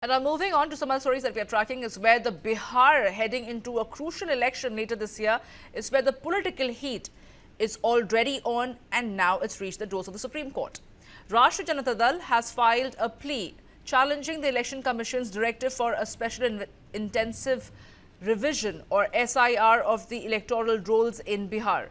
And now moving on to some other stories that we are tracking is where the Bihar heading into a crucial election later this year is where the political heat is already on and now it's reached the doors of the Supreme Court. Rashtriya Janata Dal has filed a plea challenging the Election Commission's directive for a special intensive revision or SIR of the electoral rolls in Bihar.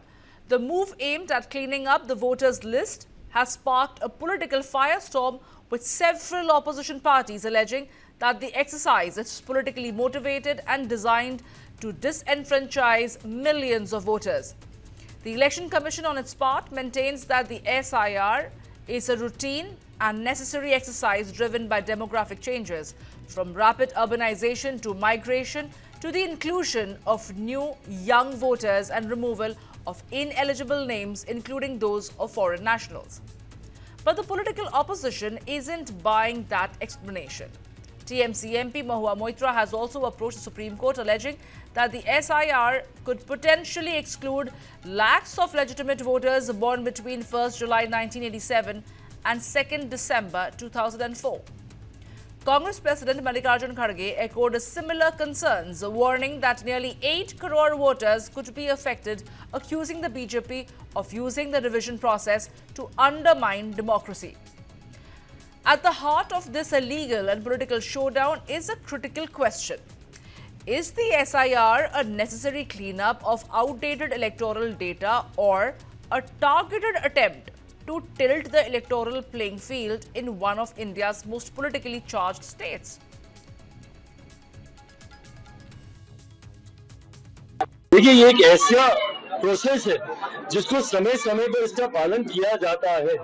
The move aimed at cleaning up the voters list has sparked a political firestorm with several opposition parties alleging that the exercise is politically motivated and designed to disenfranchise millions of voters. The Election Commission on its part maintains that the SIR is a routine and necessary exercise driven by demographic changes, from rapid urbanization to migration to the inclusion of new young voters and removal of ineligible names, including those of foreign nationals. But the political opposition isn't buying that explanation. TMC MP Mahua Moitra has also approached the Supreme Court alleging that the SIR could potentially exclude lakhs of legitimate voters born between 1st July 1987 and 2nd December 2004. Congress President Mallikarjun Kharge echoed similar concerns, warning that nearly 8 crore voters could be affected, accusing the BJP of using the revision process to undermine democracy. At the heart of this illegal and political showdown is a critical question. Is the SIR a necessary cleanup of outdated electoral data or a targeted attempt to tilt the electoral playing field in one of India's most politically charged states? देखिए ये एक ऐसा process है जिसको समय समय पर इसका पालन किया जाता है।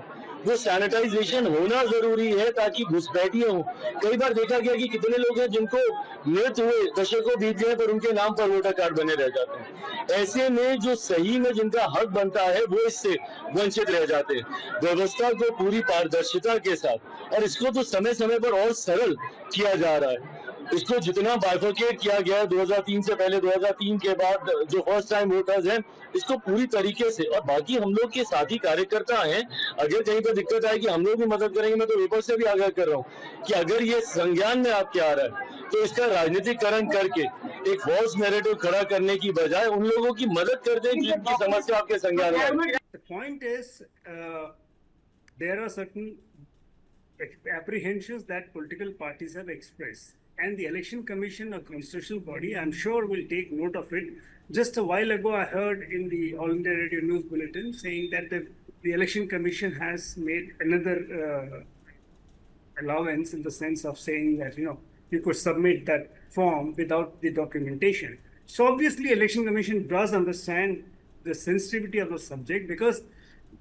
वो सैनिटाइजेशन होना जरूरी है ताकि घुसपैठियां हो। कई बार देखा गया कि कितने लोग हैं जिनको मृत हुए दशकों बीत गए पर उनके नाम पर वोटर कार्ड बने रह जाते हैं। ऐसे में जो सही में जिनका हक बनता है वो इससे वंचित रह जाते हैं। व्यवस्था को पूरी पारदर्शिता के साथ और इसको तो समय समय पर और सरल किया जा रहा है। इसको जितना बाइफरकेट किया गया है 2003 से पहले 2003 के बाद जो फर्स्ट टाइम वोटर्स हैं इसको पूरी तरीके से और बाकी हम लोग के साथी कार्यकर्ता हैं अगर कहीं पर दिक्कत आए कि हम लोग भी मदद करेंगे। मैं तो पेपर से भी आगाह कर रहा हूँ कि अगर ये संज्ञान में आपके आ रहा है तो इसका राजनीतिकरण करके एक फॉल्स नैरेटिव खड़ा करने की बजाय उन लोगों की मदद कर दें जिनकी समस्या आपके संज्ञान में है। The point is, there are certain apprehensions that political parties have expressed. And the Election Commission, a constitutional body, I'm sure will take note of it. Just a while ago, I heard in the All India Radio News Bulletin saying that the Election Commission has made another allowance in the sense of saying that, you could submit that form without the documentation. So obviously, Election Commission does understand the sensitivity of the subject because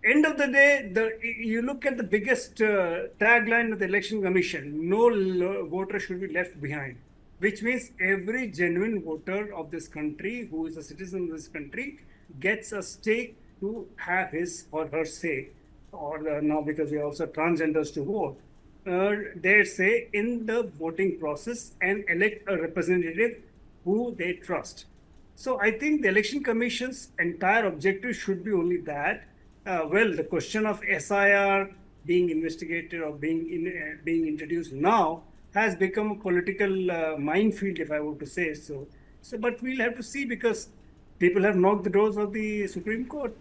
end of the day, you look at the biggest tagline of the Election Commission, no voter should be left behind, which means every genuine voter of this country who is a citizen of this country gets a stake to have his or her say, or now because we are also transgenders to vote, their say in the voting process and elect a representative who they trust. So I think the Election Commission's entire objective should be only that. Well, the question of SIR being investigated or being introduced now has become a political minefield, if I were to say so. But we'll have to see because people have knocked the doors of the Supreme Court.